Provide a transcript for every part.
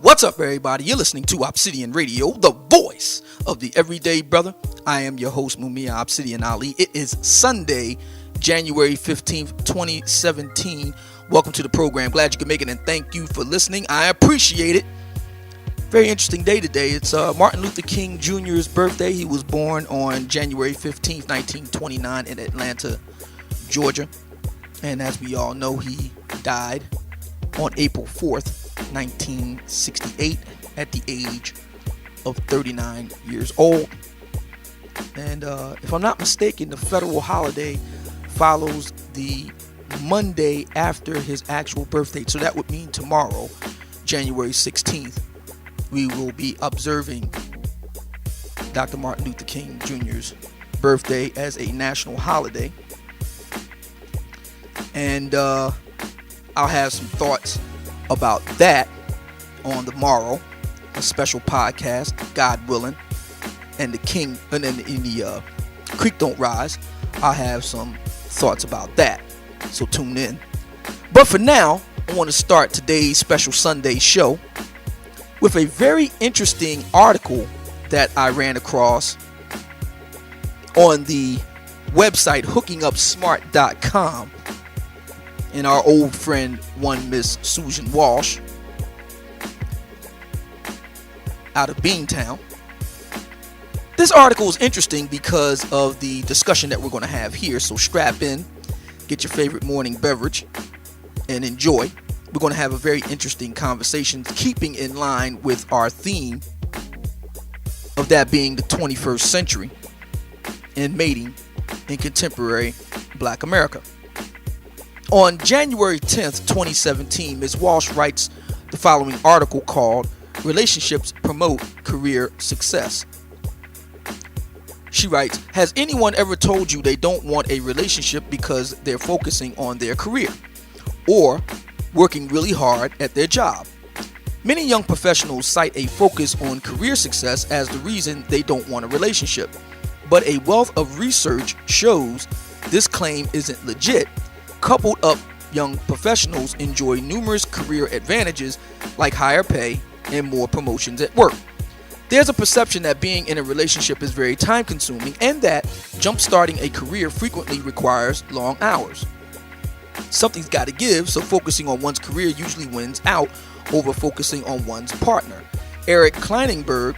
What's up, everybody? You're listening to Obsidian Radio, the voice of the everyday brother. I am your host, Mumia Obsidian Ali. It is Sunday, January 15th, 2017. Welcome to the program. Glad you can make it, and thank you for listening. I appreciate it. Very interesting day today. It's Martin Luther King Jr.'s birthday. He was born on January 15th, 1929 in Atlanta, Georgia. And as we all know, he died on April 4th, 1968 at the age of 39 years old. And if I'm not mistaken, the federal holiday follows the Monday after his actual birthday. So that would mean tomorrow, January 16th, we will be observing Dr. Martin Luther King Jr.'s birthday as a national holiday. And I'll have some thoughts about that on the morrow, a special podcast, God willing, and the King and then in the Creek Don't Rise. I'll have some thoughts about that, so tune in. But for now, I want to start today's special Sunday show with a very interesting article that I ran across on the website hookingupsmart.com. And our old friend, one Miss Susan Walsh, out of Beantown. This article is interesting because of the discussion that we're going to have here. So strap in, get your favorite morning beverage, and enjoy. We're going to have a very interesting conversation, keeping in line with our theme of that being the 21st century and mating in contemporary Black America. On January 10th, 2017, Ms. Walsh writes the following article called Relationships Promote Career Success. She writes, has anyone ever told you they don't want a relationship because they're focusing on their career or working really hard at their job? Many young professionals cite a focus on career success as the reason they don't want a relationship, but a wealth of research shows this claim isn't legit. Coupled up, young professionals enjoy numerous career advantages like higher pay and more promotions at work. There's a perception that being in a relationship is very time consuming and that jump-starting a career frequently requires long hours. Something's got to give, so focusing on one's career usually wins out over focusing on one's partner. Eric Kleinenberg,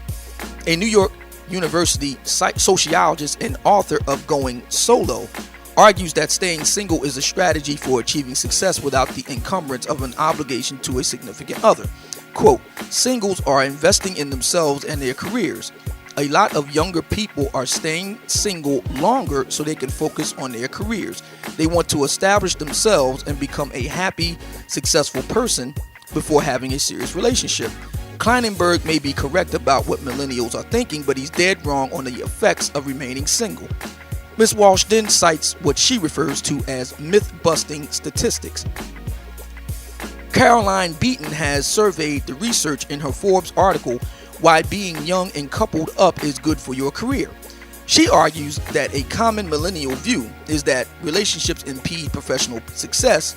a New York University sociologist and author of Going Solo, argues that staying single is a strategy for achieving success without the encumbrance of an obligation to a significant other. Quote, singles are investing in themselves and their careers. A lot of younger people are staying single longer so they can focus on their careers. They want to establish themselves and become a happy, successful person before having a serious relationship. Kleinenberg may be correct about what millennials are thinking, but he's dead wrong on the effects of remaining single. Ms. Walsh then cites what she refers to as myth-busting statistics. Caroline Beaton has surveyed the research in her Forbes article, Why Being Young and Coupled Up is Good for Your Career. She argues that a common millennial view is that relationships impede professional success,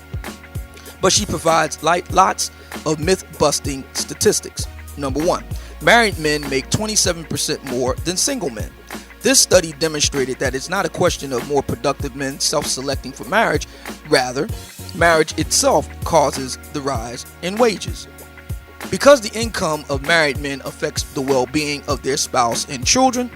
but she provides lots of myth-busting statistics. Number one, married men make 27% more than single men. This study demonstrated that it's not a question of more productive men self-selecting for marriage. Rather, marriage itself causes the rise in wages. Because the income of married men affects the well-being of their spouse and children,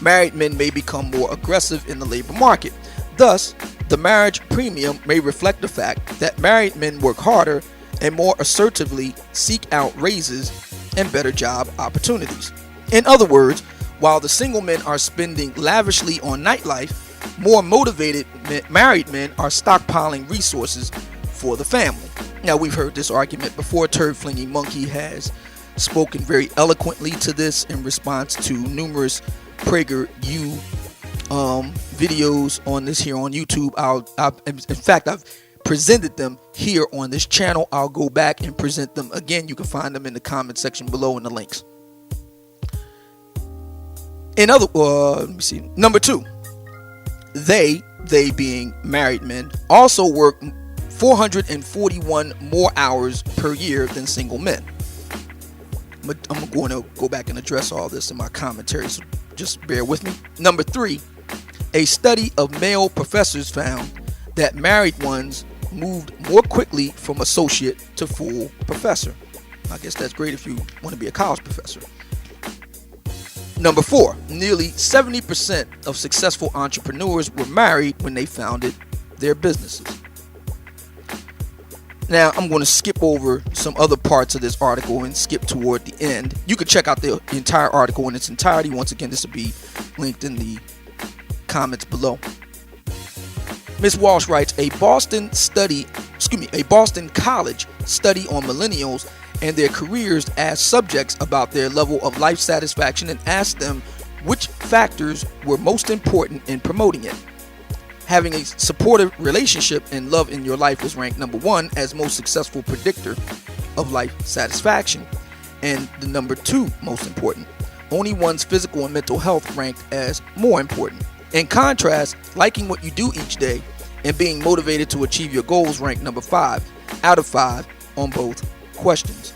married men may become more aggressive in the labor market. Thus, the marriage premium may reflect the fact that married men work harder and more assertively seek out raises and better job opportunities. In other words, while the single men are spending lavishly on nightlife, more motivated married men are stockpiling resources for the family. Now, we've heard this argument before. Turd Flinging Monkey has spoken very eloquently to this in response to numerous PragerU videos on this here on YouTube. In fact, I've presented them here on this channel. I'll go back and present them again. You can find them in the comment section below in the links. Number two, they being married men, also work 441 more hours per year than single men. I'm going to go back and address all this in my commentary, so just bear with me. Number 3, a study of male professors found that married ones moved more quickly from associate to full professor. I guess that's great if you want to be a college professor. Number 4, nearly 70% of successful entrepreneurs were married when they founded their businesses. Now, I'm going to skip over some other parts of this article and skip toward the end. You can check out the entire article in its entirety. Once again, this will be linked in the comments below. Ms. Walsh writes, a Boston College study on millennials and their careers asked subjects about their level of life satisfaction and asked them which factors were most important in promoting it. Having a supportive relationship and love in your life was ranked number 1 as most successful predictor of life satisfaction, and the number 2 most important. Only one's physical and mental health ranked as more important. In contrast, liking what you do each day and being motivated to achieve your goals ranked number 5 out of 5 on both questions.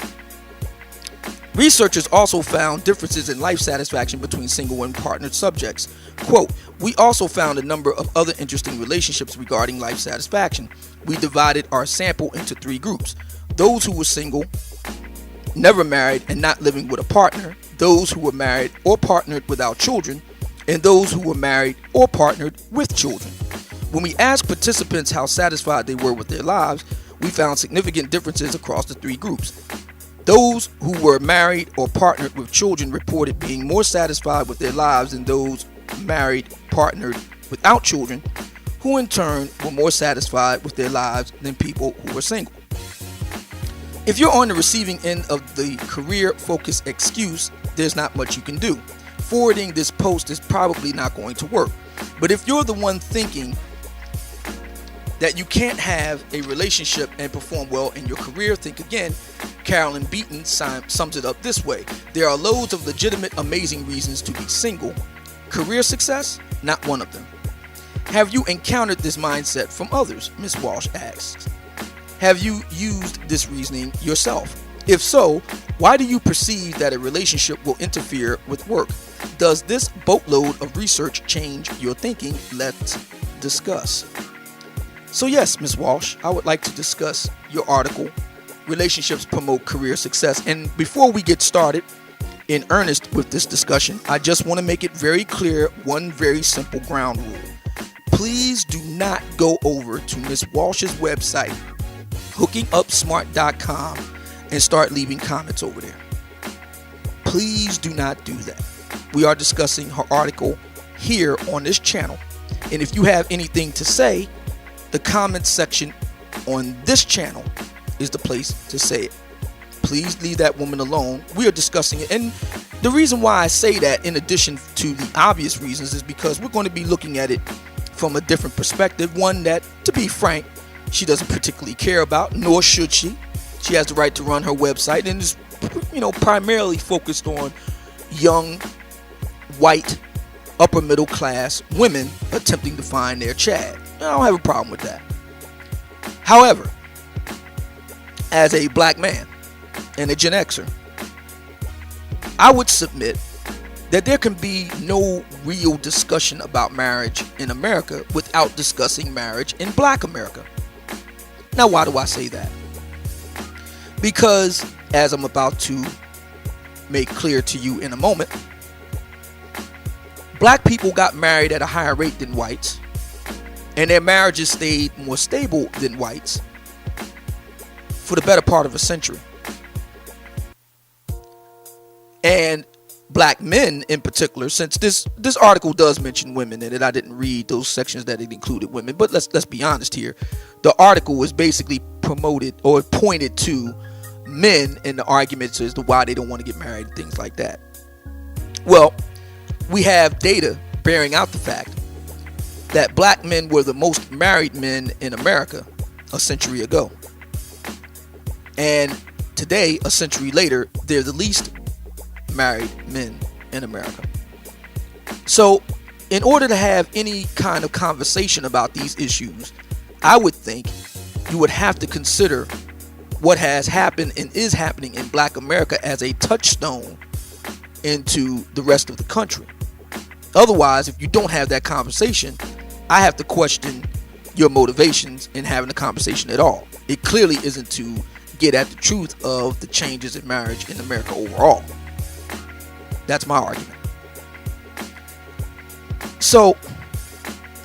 Researchers also found differences in life satisfaction between single and partnered subjects. Quote, we also found a number of other interesting relationships regarding life satisfaction. We divided our sample into 3 groups. Those who were single, never married, and not living with a partner, those who were married or partnered without children, and those who were married or partnered with children. When we asked participants how satisfied they were with their lives, we found significant differences across the 3 groups. Those who were married or partnered with children reported being more satisfied with their lives than those married, partnered without children, who in turn were more satisfied with their lives than people who were single. If you're on the receiving end of the career-focused excuse, there's not much you can do. Forwarding this post is probably not going to work. But if you're the one thinking that you can't have a relationship and perform well in your career, think again. Carolyn Beaton sums it up this way. There are loads of legitimate, amazing reasons to be single. Career success? Not one of them. Have you encountered this mindset from others? Ms. Walsh asks. Have you used this reasoning yourself? If so, why do you perceive that a relationship will interfere with work? Does this boatload of research change your thinking? Let's discuss. So yes, Ms. Walsh, I would like to discuss your article, Relationships Promote Career Success. And before we get started in earnest with this discussion, I just want to make it very clear one very simple ground rule. Please do not go over to Ms. Walsh's website, hookingupsmart.com, and start leaving comments over there. Please do not do that. We are discussing her article here on this channel. And if you have anything to say, the comments section on this channel is the place to say it. Please leave that woman alone. We are discussing it. And the reason why I say that, in addition to the obvious reasons, is because we're going to be looking at it from a different perspective. One that, to be frank, she doesn't particularly care about, nor should she. She has the right to run her website and is, primarily focused on young, white, upper middle class women attempting to find their Chad. I don't have a problem with that. However, as a black man and a Gen Xer, I would submit that there can be no real discussion about marriage in America without discussing marriage in Black America. Now, why do I say that? Because, as I'm about to make clear to you in a moment, black people got married at a higher rate than whites, and their marriages stayed more stable than whites for the better part of a century. And black men in particular, since this article does mention women in it, I didn't read those sections that it included women, but let's be honest here. The article was basically promoted or pointed to men in the arguments as to why they don't want to get married and things like that. Well, we have data bearing out the fact that black men were the most married men in America a century ago. And today, a century later, they're the least married men in America. So, in order to have any kind of conversation about these issues, I would think you would have to consider what has happened and is happening in Black America as a touchstone into the rest of the country. Otherwise, if you don't have that conversation, I have to question your motivations in having a conversation at all. It clearly isn't to get at the truth of the changes in marriage in America overall. That's my argument. So,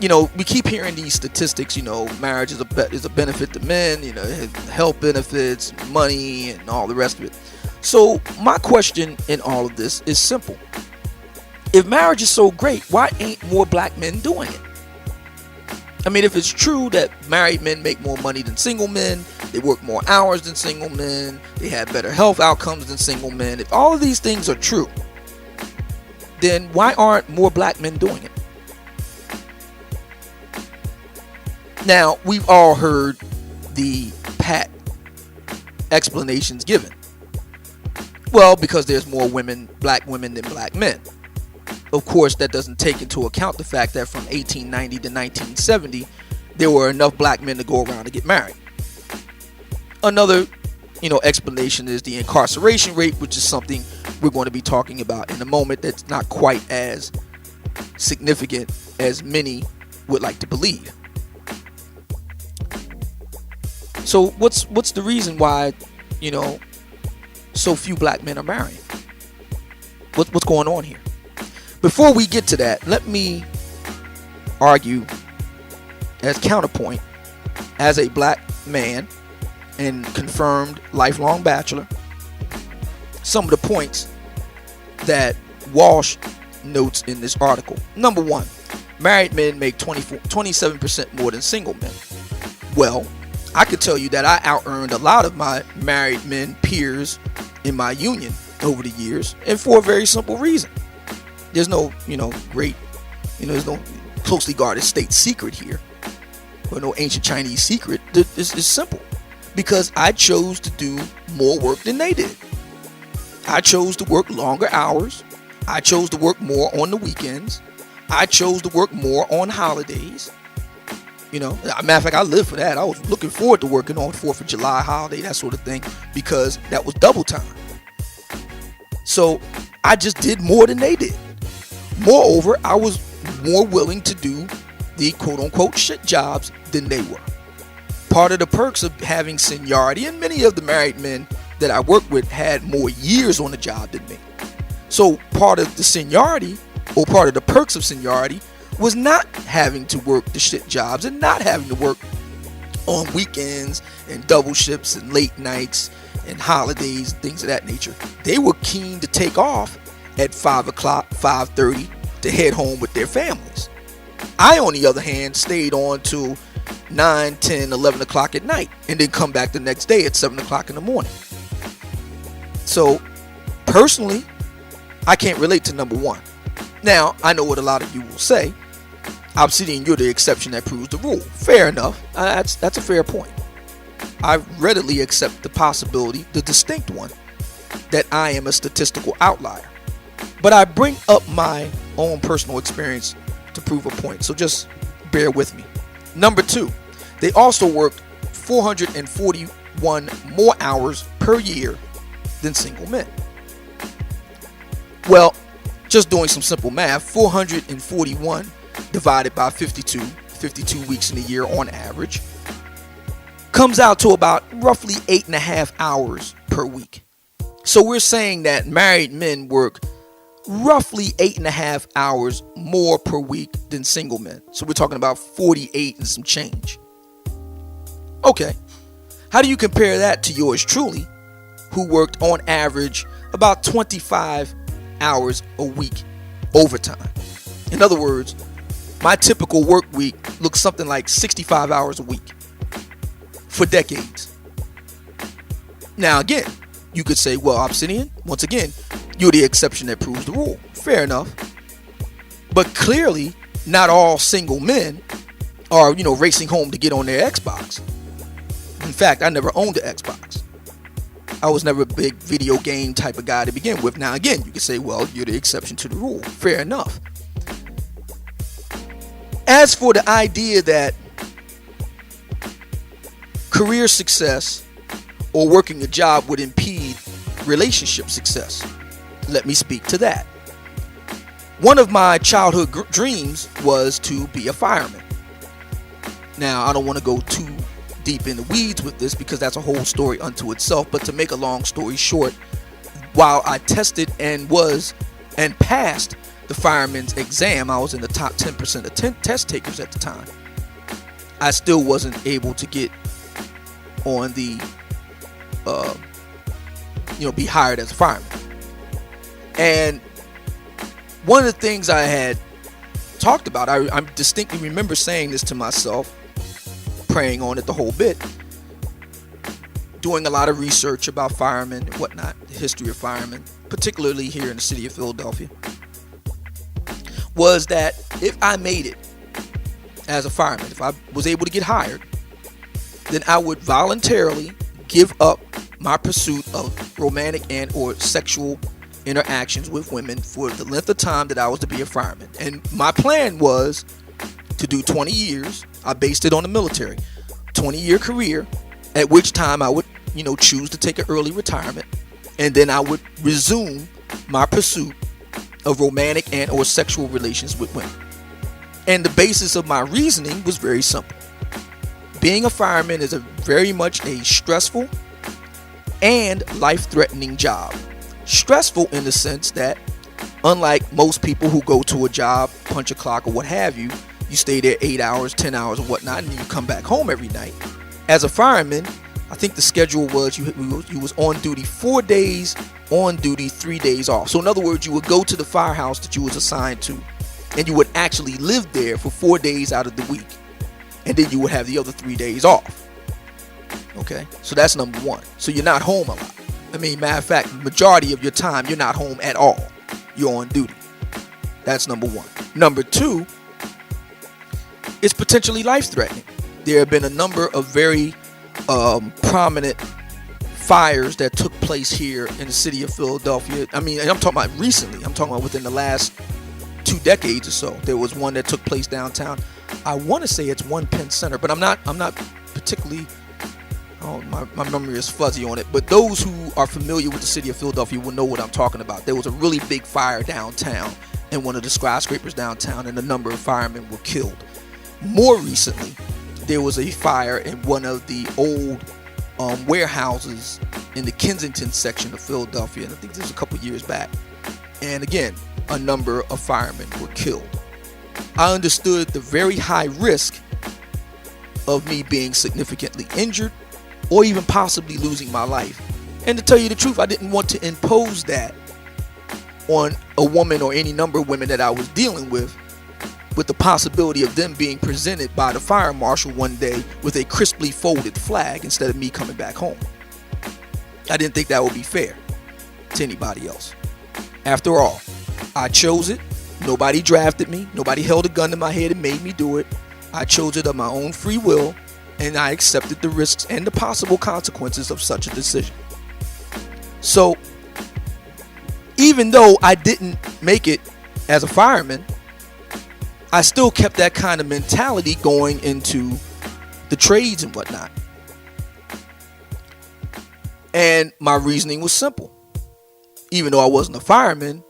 we keep hearing these statistics, marriage is a benefit to men, health benefits, money, and all the rest of it. So my question in all of this is simple. If marriage is so great, why ain't more black men doing it? I mean, if it's true that married men make more money than single men, they work more hours than single men, they have better health outcomes than single men, if all of these things are true, then why aren't more black men doing it? Now, we've all heard the pat explanations given. Well, because there's more black women than black men. Of course, that doesn't take into account the fact that from 1890 to 1970, there were enough black men to go around to get married. Another, explanation is the incarceration rate, which is something we're going to be talking about in a moment. That's not quite as significant as many would like to believe. So what's the reason why, so few black men are marrying? What's going on here? Before we get to that, let me argue as counterpoint, as a black man and confirmed lifelong bachelor, some of the points that Walsh notes in this article. Number one, married men make 27% more than single men. Well, I could tell you that I out-earned a lot of my married men peers in my union over the years, and for a very simple reason. There's no, there's no closely guarded state secret here, or no ancient Chinese secret. It's simple. Because I chose to do more work than they did. I chose to work longer hours. I chose to work more on the weekends. I chose to work more on holidays. As a matter of fact, I lived for that. I was looking forward to working on 4th of July holiday, that sort of thing, because that was double time. So I just did more than they did. Moreover, I was more willing to do the quote-unquote shit jobs than they were. Part of the perks of having seniority, and many of the married men that I worked with had more years on the job than me. So part of the seniority, or part of the perks of seniority, was not having to work the shit jobs and not having to work on weekends and double shifts and late nights and holidays and things of that nature. They were keen to take off at 5 o'clock, 5:30 to head home with their families. I, on the other hand, stayed on till 9, 10, 11 o'clock at night and then come back the next day at 7 o'clock in the morning. So, personally, I can't relate to number one. Now, I know what a lot of you will say. Obsidian, you're the exception that proves the rule. Fair enough. That's a fair point. I readily accept the possibility, the distinct one, that I am a statistical outlier. But I bring up my own personal experience to prove a point. So just bear with me. Number two, they also worked 441 more hours per year than single men. Well, just doing some simple math, 441 divided by 52 weeks in a year on average, comes out to about roughly 8.5 hours per week. So we're saying that married men work roughly 8.5 hours more per week than single men. So we're talking about 48 and some change. Okay, how do you compare that to yours truly, who worked on average about 25 hours a week overtime? In other words, my typical work week looks something like 65 hours a week for decades. Now again, you could say, well, Obsidian, once again, you're the exception that proves the rule. Fair enough. But clearly, not all single men are, racing home to get on their Xbox. In fact, I never owned an Xbox. I was never a big video game type of guy to begin with. Now again, you could say, well, you're the exception to the rule. Fair enough. As for the idea that career success or working a job would impede relationship success. Let me speak to that. One of my childhood dreams was to be a fireman. Now, I don't want to go too deep in the weeds with this because that's a whole story unto itself, but to make a long story short, while I tested and passed the fireman's exam, I was in the top 10% of test takers at the time. I still wasn't able to get on the, be hired as a fireman. And one of the things I had talked about, I distinctly remember saying this to myself, praying on it the whole bit, doing a lot of research about firemen and whatnot, the history of firemen, particularly here in the city of Philadelphia, was that if I made it as a fireman, if I was able to get hired, then I would voluntarily give up my pursuit of romantic and or sexual interactions with women for the length of time that I was to be a fireman. And my plan was to do 20 years. I based it on the military, 20-year career, at which time I would, choose to take an early retirement, and then I would resume my pursuit of romantic and or sexual relations with women. And the basis of my reasoning was very simple. Being a fireman is very much a stressful and life-threatening job. Stressful in the sense that, unlike most people who go to a job, punch a clock or what have you, you stay there 8 hours, 10 hours or whatnot, and you come back home every night. As a fireman, I think the schedule was you was on duty 4 days on duty, 3 days off. So in other words, you would go to the firehouse that you was assigned to, and you would actually live there for 4 days out of the week, and then you would have the other 3 days off. Okay, so that's number one. So you're not home a lot. Matter of fact, majority of your time you're not home at all. You're on duty. That's number one. Number two, it's potentially life-threatening. There have been a number of very prominent fires that took place here in the city of Philadelphia. And I'm talking about recently. I'm talking about within the last 2 decades or so. There was one that took place downtown. I want to say it's One Penn Center, but I'm not particularly. Oh, my memory is fuzzy on it. But those who are familiar with the city of Philadelphia will know what I'm talking about. There was a really big fire downtown in one of the skyscrapers downtown, and a number of firemen were killed. More recently, there was a fire in one of the old warehouses in the Kensington section of Philadelphia, and I think this was a couple years back. And again, a number of firemen were killed. I understood the very high risk of me being significantly injured or even possibly losing my life. And to tell you the truth, I didn't want to impose that on a woman or any number of women that I was dealing with the possibility of them being presented by the fire marshal one day with a crisply folded flag instead of me coming back home. I didn't think that would be fair to anybody else. After all, I chose it. Nobody drafted me. Nobody held a gun to my head and made me do it. I chose it of my own free will, and I accepted the risks and the possible consequences of such a decision. So, even though I didn't make it as a fireman, I still kept that kind of mentality going into the trades and whatnot. And my reasoning was simple. Even though I wasn't a fireman,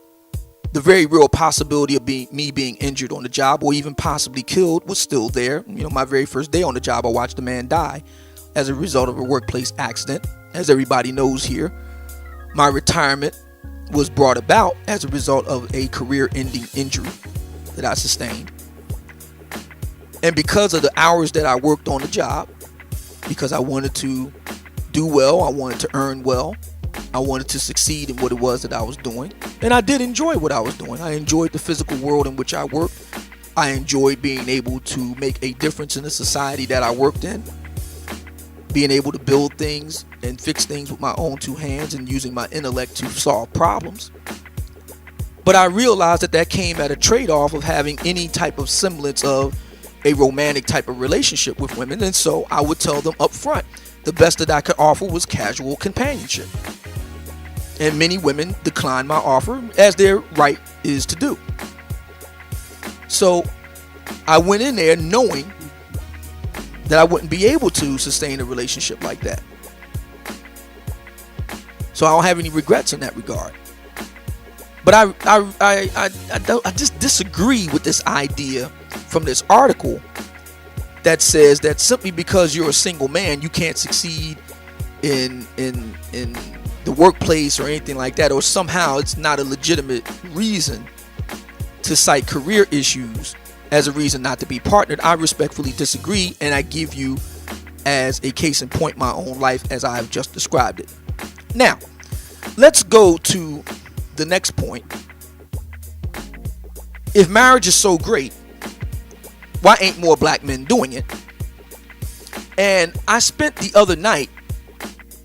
the very real possibility of me being injured on the job or even possibly killed was still there. My very first day on the job, I watched a man die as a result of a workplace accident. As everybody knows here, my retirement was brought about as a result of a career-ending injury that I sustained. And because of the hours that I worked on the job, because I wanted to do well, I wanted to earn well, I wanted to succeed in what it was that I was doing. And I did enjoy what I was doing. I enjoyed the physical world in which I worked. I enjoyed being able to make a difference in the society that I worked in. Being able to build things and fix things with my own two hands and using my intellect to solve problems. But I realized that came at a trade-off of having any type of semblance of a romantic type of relationship with women. And so I would tell them up front, the best that I could offer was casual companionship. And many women declined my offer, as their right is to do. So I went in there knowing that I wouldn't be able to sustain a relationship like that. So I don't have any regrets in that regard. But I just disagree with this idea from this article that says that simply because you're a single man, you can't succeed in the workplace or anything like that, or somehow it's not a legitimate reason to cite career issues as a reason not to be partnered. I respectfully disagree, and I give you as a case in point my own life as I have just described it. Now, let's go to the next point. If marriage is so great, why ain't more black men doing it? And I spent the other night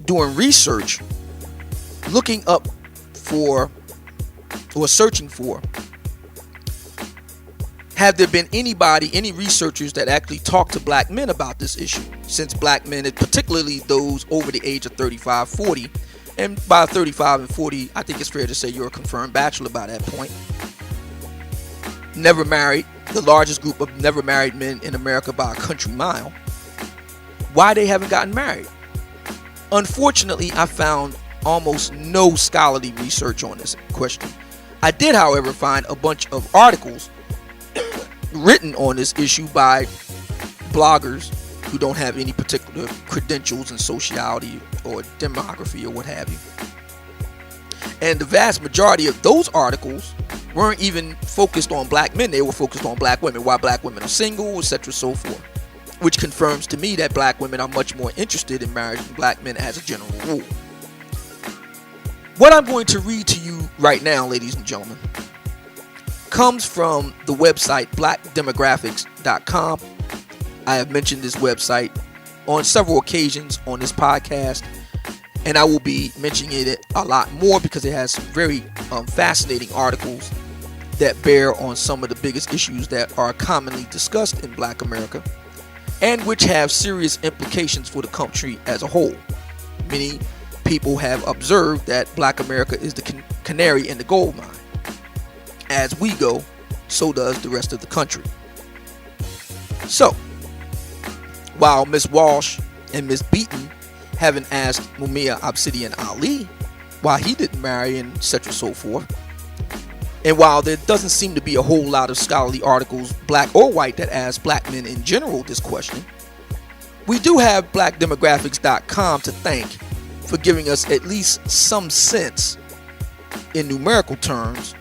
doing research, looking up for, or searching for, have there been any researchers that actually talk to black men about this issue? Since black men, particularly those over the age of 35, 40, and by 35 and 40, I think it's fair to say you're a confirmed bachelor by that point. Never married, the largest group of never married men in America by a country mile. Why they haven't gotten married? Unfortunately, I found almost no scholarly research on this question. I did, however, find a bunch of articles written on this issue by bloggers who don't have any particular credentials in sociality or demography or what have you. And the vast majority of those articles weren't even focused on black men. They were focused on black women, why black women are single, etc., so forth, which confirms to me that black women are much more interested in marriage than black men as a general rule. What I'm going to read to you right now, ladies and gentlemen, comes from the website blackdemographics.com. I have mentioned this website on several occasions on this podcast, and I will be mentioning it a lot more because it has some very fascinating articles that bear on some of the biggest issues that are commonly discussed in Black America, and which have serious implications for the country as a whole. Many people have observed that Black America is the canary in the gold mine. As we go, so does the rest of the country. So, while Ms. Walsh and Ms. Beaton haven't asked Mumia Obsidian Ali why he didn't marry and etc. so forth, and while there doesn't seem to be a whole lot of scholarly articles, black or white, that ask black men in general this question, we do have blackdemographics.com to thank for giving us at least some sense in numerical terms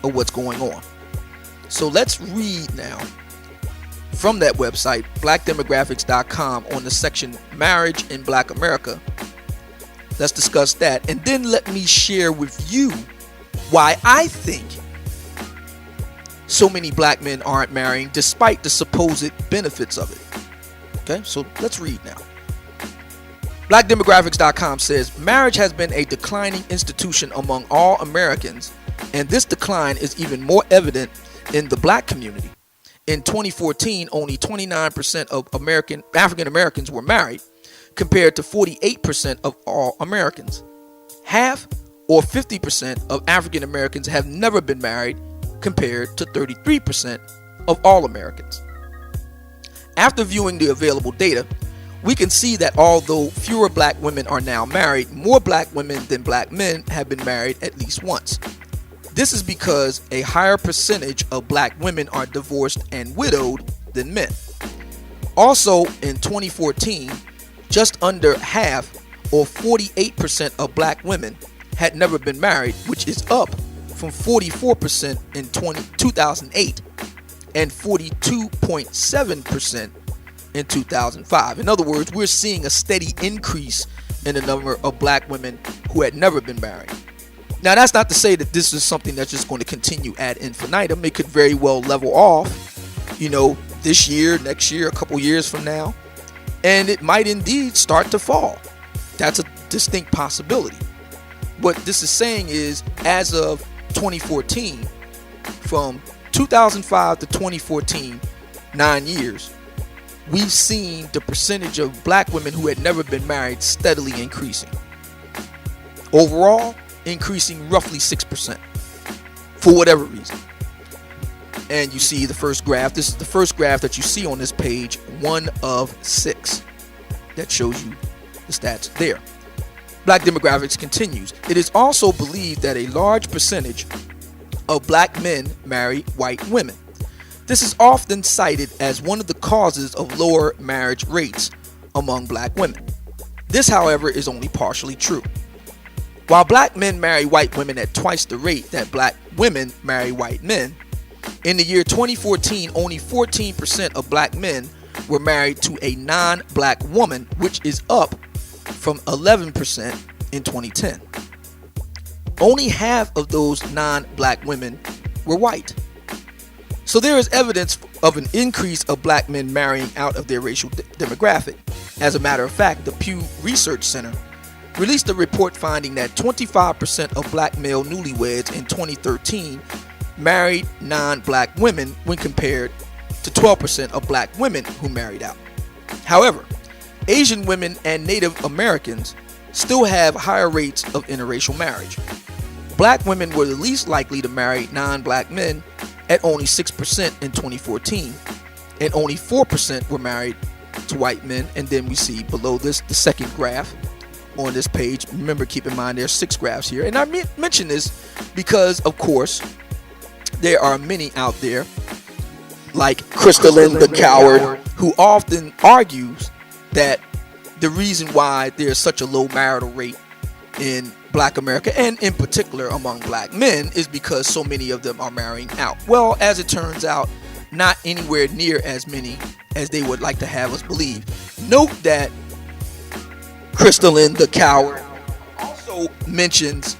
of what's going on. So let's read now from that website, blackdemographics.com, on the section Marriage in Black America. Let's discuss that, and then let me share with you why I think so many black men aren't marrying despite the supposed benefits of it. Okay, so let's read now. Blackdemographics.com says, marriage has been a declining institution among all Americans, and this decline is even more evident in the black community. In 2014, only 29% of African Americans were married, compared to 48% of all Americans. Half, or 50%, of African Americans have never been married, compared to 33% of all Americans. After viewing the available data, we can see that although fewer black women are now married, more black women than black men have been married at least once. This is because a higher percentage of black women are divorced and widowed than men. Also, in 2014, just under half, or 48%, of black women had never been married, which is up from 44% in 2008 and 42.7% in 2005. In other words, we're seeing a steady increase in the number of black women who had never been married. Now, that's not to say that this is something that's just going to continue ad infinitum. It could very well level off, this year, next year, a couple years from now, and it might indeed start to fall. That's a distinct possibility. What this is saying is, as of 2014, from 2005 to 2014, 9 years, we've seen the percentage of black women who had never been married steadily increasing. Overall, increasing roughly 6%, for whatever reason. And you see the first graph. This is the first graph that you see on this page, 1 of 6, that shows you the stats there. Black Demographics continues. It is also believed that a large percentage of black men marry white women. This is often cited as one of the causes of lower marriage rates among black women. This, however, is only partially true. While black men marry white women at twice the rate that black women marry white men, in the year 2014, only 14% of black men were married to a non-black woman, which is up from 11% in 2010. Only half of those non-black women were white. So there is evidence of an increase of black men marrying out of their racial demographic. As a matter of fact, the Pew Research Center released a report finding that 25% of black male newlyweds in 2013 married non-black women when compared to 12% of black women who married out. However, Asian women and Native Americans still have higher rates of interracial marriage. Black women were the least likely to marry non-black men at only 6% in 2014, and only 4% were married to white men. And then we see below this the second graph on this page. Remember, keep in mind there's 6 graphs here, and I mention this because, of course, there are many out there like Crystalline the Coward, who often argues that the reason why there's such a low marital rate in black America, and in particular among black men, is because so many of them are marrying out. Well, as it turns out, not anywhere near as many as they would like to have us believe. Note that Crystalline the Coward also mentions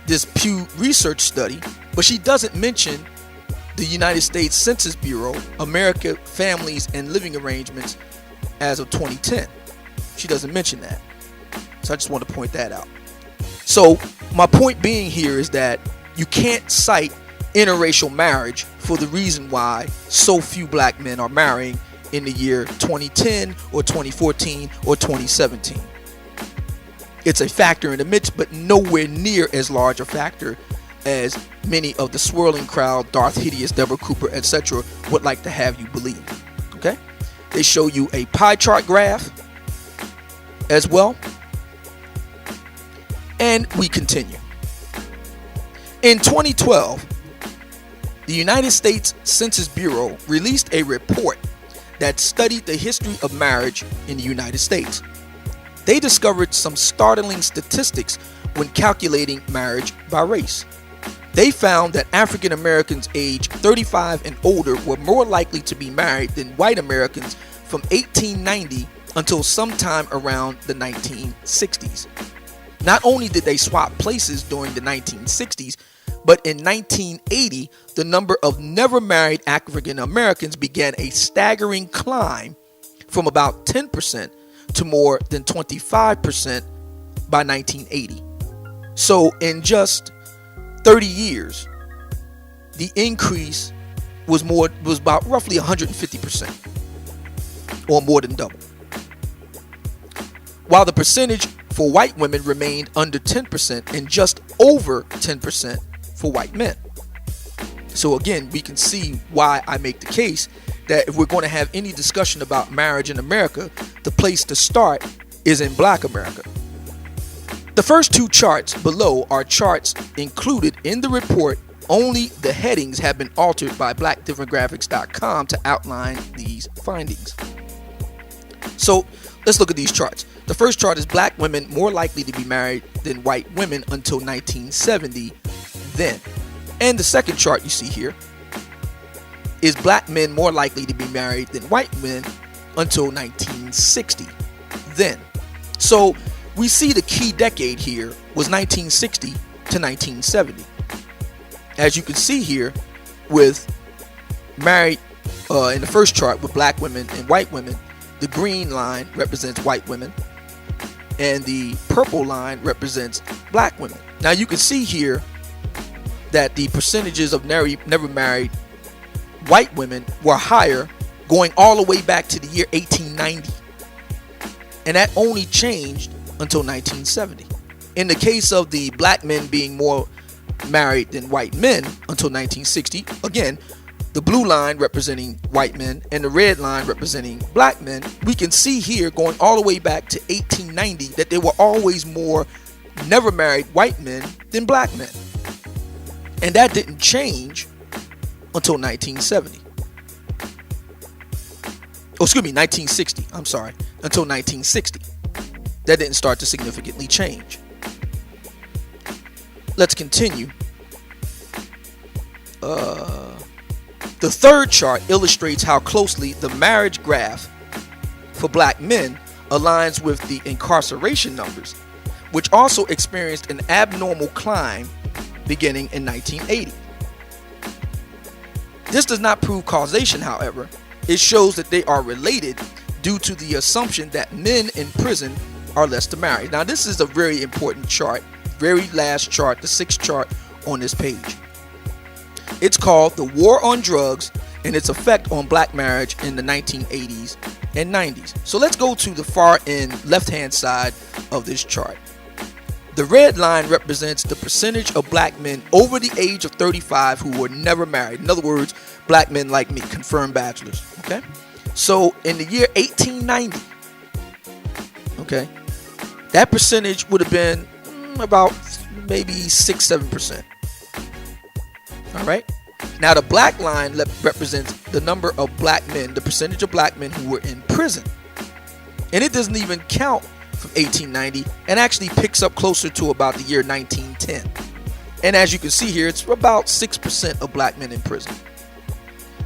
this Pew Research study, but she doesn't mention the United States Census Bureau, America Families and Living Arrangements as of 2010. She doesn't mention that. So I just want to point that out. So my point being here is that you can't cite interracial marriage for the reason why so few black men are marrying in the year 2010 or 2014 or 2017. It's a factor in the midst, but nowhere near as large a factor as many of the swirling crowd, Darth Hideous, Deborah Cooper, etc. would like to have you believe. Okay? They show you a pie chart graph as well. And we continue. In 2012, the United States Census Bureau released a report that studied the history of marriage in the United States. They discovered some startling statistics when calculating marriage by race. They found that African Americans aged 35 and older were more likely to be married than white Americans from 1890 until sometime around the 1960s. Not only did they swap places during the 1960s, but in 1980, the number of never married African Americans began a staggering climb from about 10% to more than 25% by 1980. So in just 30 years, the increase was about roughly 150%, or more than double. While the percentage for white women remained under 10% and just over 10% for white men. So again, we can see why I make the case that if we're going to have any discussion about marriage in America, the place to start is in black America. The first 2 charts below are charts included in the report. Only the headings have been altered by blackdemographics.com to outline these findings. So let's look at these charts. The first chart is black women more likely to be married than white women until 1970 then. And the second chart you see here is black men more likely to be married than white men until 1960 then. So we see the key decade here was 1960 to 1970. As you can see here with married in the first chart with black women and white women, the green line represents white women and the purple line represents black women. Now you can see here that the percentages of never married white women were higher going all the way back to the year 1890. And that only changed until 1970. In the case of the black men being more married than white men until 1960, again, the blue line representing white men and the red line representing black men, we can see here going all the way back to 1890 that there were always more never married white men than black men. And that didn't change until 1970. Oh, excuse me, 1960. I'm sorry. Until 1960. That didn't start to significantly change. Let's continue. The third chart illustrates how closely the marriage graph for black men aligns with the incarceration numbers, which also experienced an abnormal climb beginning in 1980. This does not prove causation, however. It shows that they are related due to the assumption that men in prison are less to marry. Now, this is a very important chart, very last chart, the sixth chart on this page. It's called The War on Drugs and its effect on black marriage in the 1980s and 90s. So let's go to the far end left-hand side of this chart. The red line represents the percentage of black men over the age of 35 who were never married. In other words, black men like me, confirmed bachelors. Okay? So in the year 1890, okay, that percentage would have been about maybe 6-7%. All right. Now the black line represents the number of black men, the percentage of black men who were in prison. And it doesn't even count from 1890 and actually picks up closer to about the year 1910. And as you can see here, it's about 6% of black men in prison.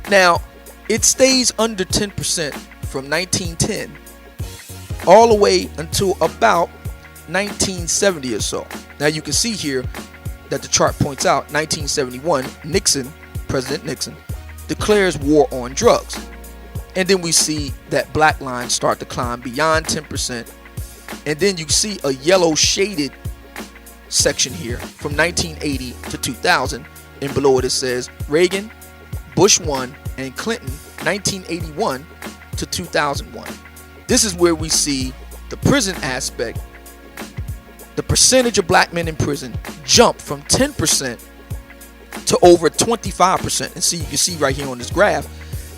Now, it stays under 10% from 1910 all the way until about 1970 or so. Now you can see here that the chart points out 1971, President Nixon declares war on drugs. And then we see that black lines start to climb beyond 10%. And then you see a yellow shaded section here from 1980 to 2000. And below it says Reagan, Bush 1, and Clinton 1981 to 2001. This is where we see the prison aspect, the percentage of black men in prison jump from 10% to over 25%. And see, you can see right here on this graph,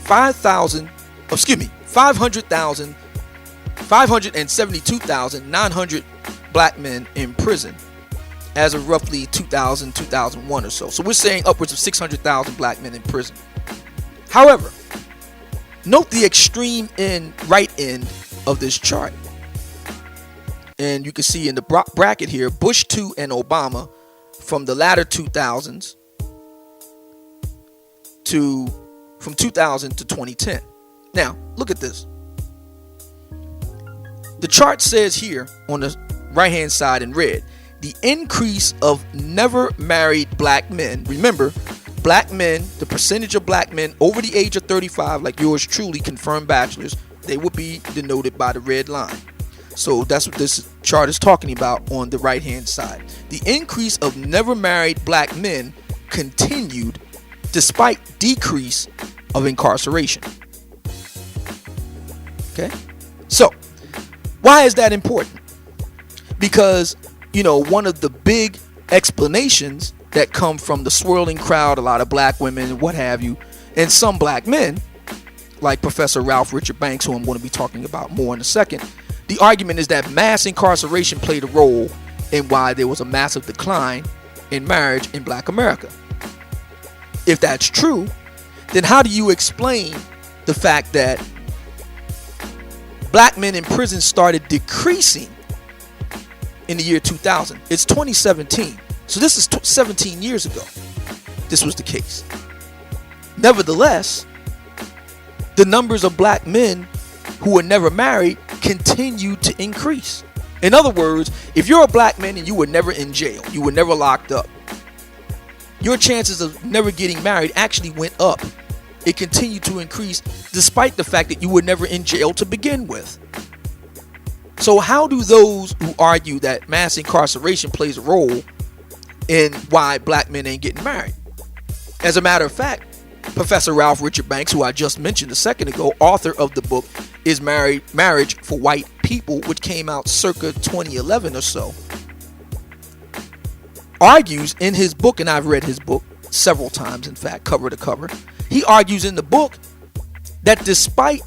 572,900 black men in prison as of roughly 2000, 2001 or so. So we're saying upwards of 600,000 black men in prison. However, note the extreme right end of this chart. And you can see in the bracket here, Bush 2 and Obama from the latter 2000s from 2000 to 2010. Now, look at this. The chart says here on the right-hand side in red, the increase of never married black men. Remember, black men, the percentage of black men over the age of 35, like yours truly, confirmed bachelors, they would be denoted by the red line. So that's what this chart is talking about on the right-hand side. The increase of never married black men continued despite decrease of incarceration. Okay? So, why is that important? Because, one of the big explanations that come from the swirling crowd, a lot of black women and what have you, and some black men, like Professor Ralph Richard Banks, who I'm going to be talking about more in a second, the argument is that mass incarceration played a role in why there was a massive decline in marriage in black America. If that's true, then how do you explain the fact that black men in prison started decreasing in the year 2000? It's 2017. So this is 17 years ago. This was the case. Nevertheless, the numbers of black men who were never married continued to increase. In other words, if you're a black man and you were never in jail, you were never locked up, your chances of never getting married actually went up. It continued to increase despite the fact that you were never in jail to begin with. So how do those who argue that mass incarceration plays a role in why black men ain't getting married? As a matter of fact, Professor Ralph Richard Banks, who I just mentioned a second ago, author of the book Is Marriage for White People, which came out circa 2011 or so, argues in his book, and I've read his book several times, in fact, cover to cover, He argues in the book that despite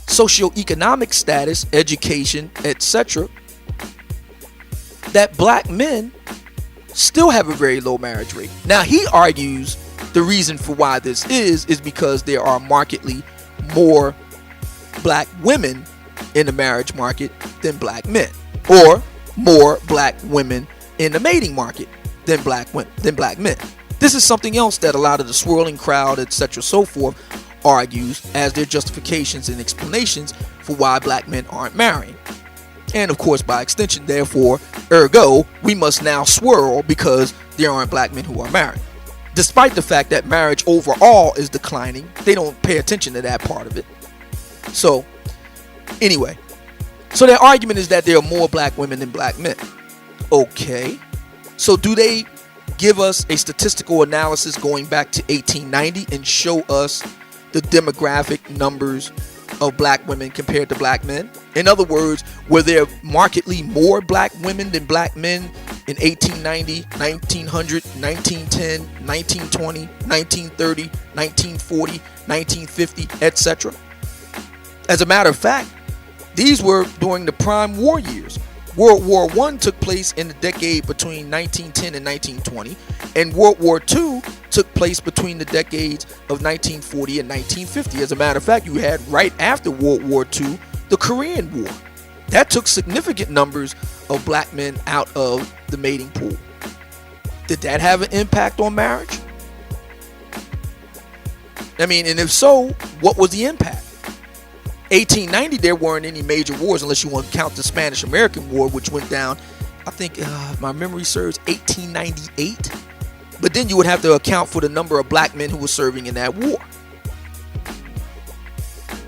socioeconomic status, education, etc., that black men still have a very low marriage rate. Now, he argues the reason for why this is because there are markedly more black women in the marriage market than black men, or more black women in the mating market than black men. This is something else that a lot of the swirling crowd, etc., so forth, argues as their justifications and explanations for why black men aren't marrying. And of course, by extension, therefore, ergo, we must now swirl because there aren't black men who are married. Despite the fact that marriage overall is declining, they don't pay attention to that part of it. So, anyway, so their argument is that there are more black women than black men. Okay, so do they give us a statistical analysis going back to 1890 and show us the demographic numbers of black women compared to black men? In other words, were there markedly more black women than black men in 1890, 1900, 1910, 1920, 1930, 1940, 1950, etc.? As a matter of fact, these were during the prime war years. World War I took place in the decade between 1910 and 1920, and World War II took place between the decades of 1940 and 1950. As a matter of fact, you had right after World War II, the Korean War. That took significant numbers of black men out of the mating pool. Did that have an impact on marriage? I mean, and if so, what was the impact? 1890, there weren't any major wars unless you want to count the Spanish-American War, which went down, I think, my memory serves, 1898. But then you would have to account for the number of black men who were serving in that war.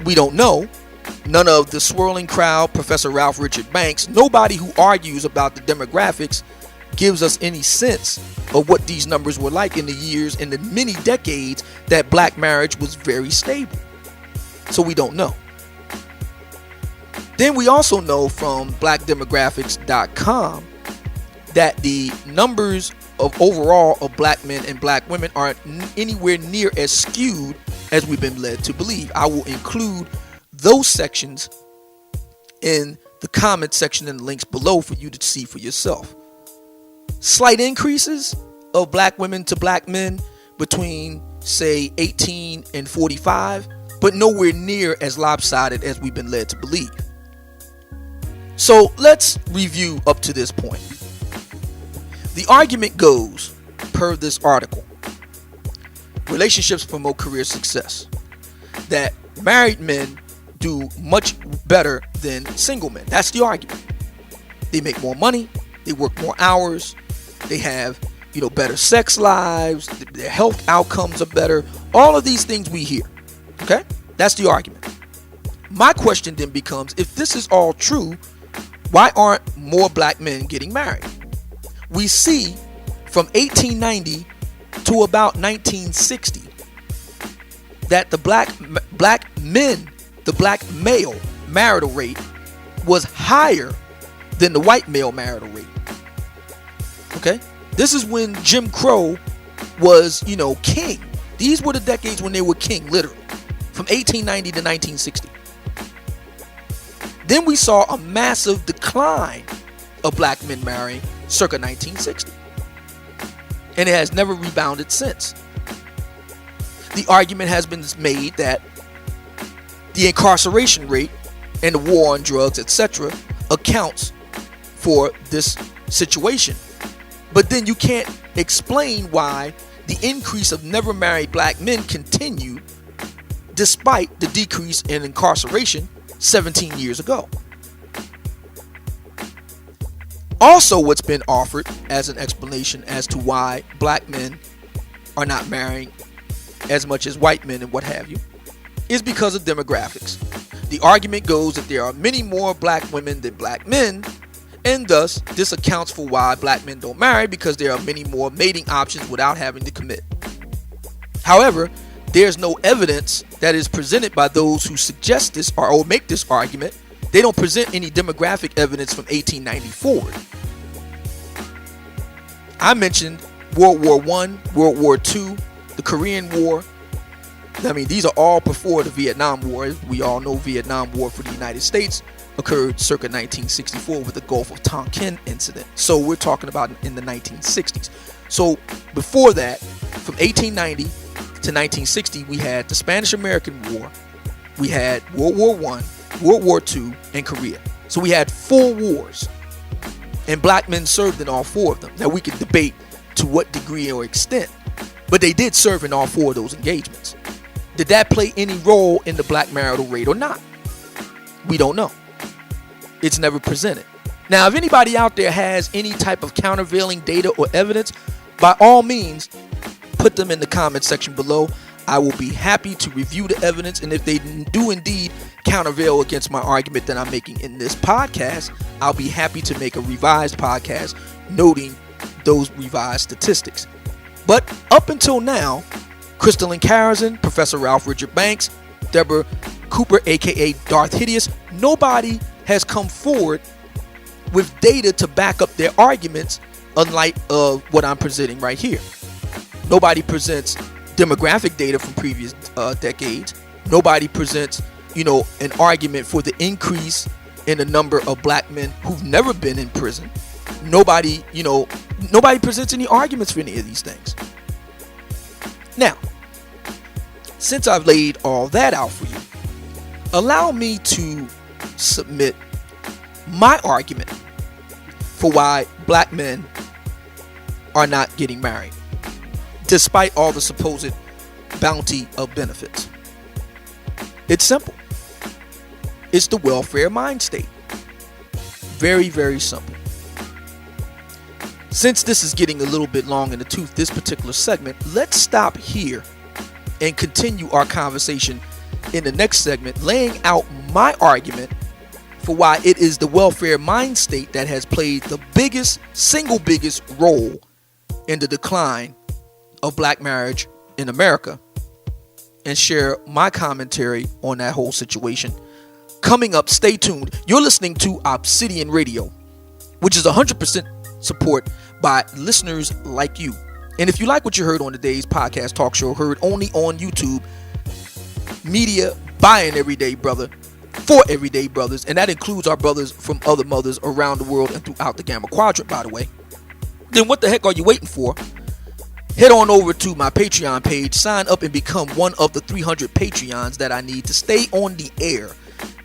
We don't know. None of the swirling crowd, Professor Ralph Richard Banks, nobody who argues about the demographics gives us any sense of what these numbers were like in the years, in the many decades that black marriage was very stable. So we don't know. Then we also know from blackdemographics.com that the numbers of overall of black men and black women aren't anywhere near as skewed as we've been led to believe. I will include those sections in the comment section and the links below for you to see for yourself. Slight increases of black women to black men between, say, 18 and 45, but nowhere near as lopsided as we've been led to believe. So let's review up to this point. The argument goes, per this article, relationships promote career success, that married men do much better than single men. That's the argument. They make more money, they work more hours, they have, better sex lives, their health outcomes are better. All of these things we hear. Okay? That's the argument. My question then becomes, if this is all true, why aren't more black men getting married? We see from 1890 to about 1960 that the black male marital rate was higher than the white male marital rate. Okay? This is when Jim Crow was, king. These were the decades when they were king, literally, from 1890 to 1960. Then we saw a massive decline of black men marrying circa 1960. And it has never rebounded since. The argument has been made that the incarceration rate and the war on drugs, etc., accounts for this situation. But then you can't explain why the increase of never married black men continued despite the decrease in incarceration 17 years ago. Also, what's been offered as an explanation as to why black men are not marrying as much as white men and what have you is because of demographics. The argument goes that there are many more black women than black men, and thus this accounts for why black men don't marry, because there are many more mating options without having to commit. However, there's no evidence that is presented by those who suggest this or make this argument. They don't present any demographic evidence from 1890 forward. I mentioned World War I, World War II, the Korean War, I mean, these are all before the Vietnam War. We all know Vietnam War for the United States occurred circa 1964 with the Gulf of Tonkin incident. So we're talking about in the 1960s. So before that, from 1890 to 1960, we had the Spanish-American War, we had World War I, World War II, and Korea. So we had 4 wars, and black men served in all 4 of them. Now we can debate to what degree or extent, but they did serve in all 4 of those engagements. Did that play any role in the black marital rate or not? We don't know. It's never presented. Now, if anybody out there has any type of countervailing data or evidence, by all means, put them in the comment section below. I will be happy to review the evidence, and if they do indeed countervail against my argument that I'm making in this podcast, I'll be happy to make a revised podcast noting those revised statistics. But up until now, Crystalline Karazin, Professor Ralph Richard Banks, Deborah Cooper, aka Darth Hideous, nobody has come forward with data to back up their arguments, unlike of what I'm presenting right here. Nobody presents demographic data from previous decades. Nobody presents, an argument for the increase in the number of black men who've never been in prison. Nobody presents any arguments for any of these things. Now, since I've laid all that out for you, allow me to submit my argument for why black men are not getting married, despite all the supposed bounty of benefits. It's simple. It's the welfare mind state. Very, very simple. Since this is getting a little bit long in the tooth, this particular segment, let's stop here and continue our conversation in the next segment, laying out my argument for why it is the welfare mind state that has played the single biggest role in the decline of black marriage in America, and share my commentary on that whole situation. Coming up, stay tuned. You're listening to Obsidian Radio, which is 100% support by listeners like you. And if you like what you heard on today's podcast talk show, heard only on YouTube, media by an everyday brother for everyday brothers, and that includes our brothers from other mothers around the world and throughout the Gamma Quadrant, by the way, then what the heck are you waiting for? Head on over to my Patreon page, sign up and become one of the 300 Patreons that I need to stay on the air,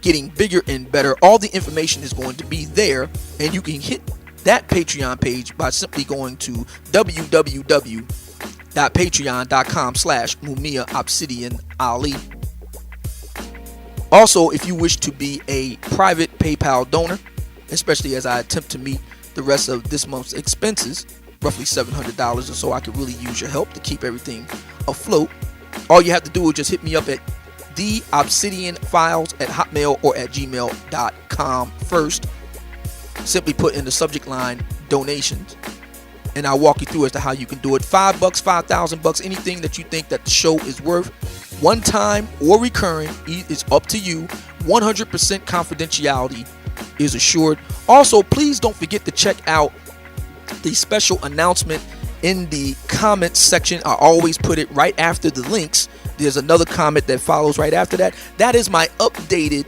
getting bigger and better. All the information is going to be there, and you can hit that Patreon page by simply going to www.patreon.com/Mumia Obsidian Ali. Also, if you wish to be a private PayPal donor, especially as I attempt to meet the rest of this month's expenses, roughly $700 or so, I could really use your help to keep everything afloat. All you have to do is just hit me up at theobsidianfiles@hotmail or at gmail.com first. Simply put in the subject line donations, and I'll walk you through as to how you can do it. $5, $5,000, anything that you think that the show is worth, one time or recurring, is up to you. 100% confidentiality is assured. Also, please don't forget to check out the special announcement in the comments section. I always put it right after the links. There's another comment that follows right after that. That is my updated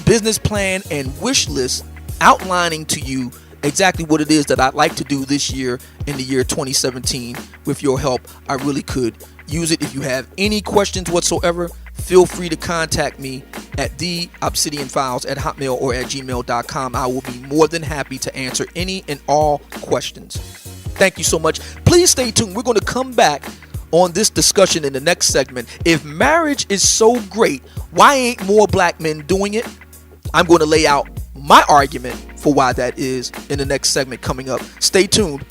business plan and wish list, outlining to you exactly what it is that I'd like to do this year in the year 2017. With your help, I really could use it. If you have any questions whatsoever, feel free to contact me at theobsidianfiles@hotmail or at gmail.com. I will be more than happy to answer any and all questions. Thank you so much. Please stay tuned. We're going to come back on this discussion in the next segment. If marriage is so great, why ain't more black men doing it? I'm going to lay out my argument for why that is in the next segment coming up. Stay tuned.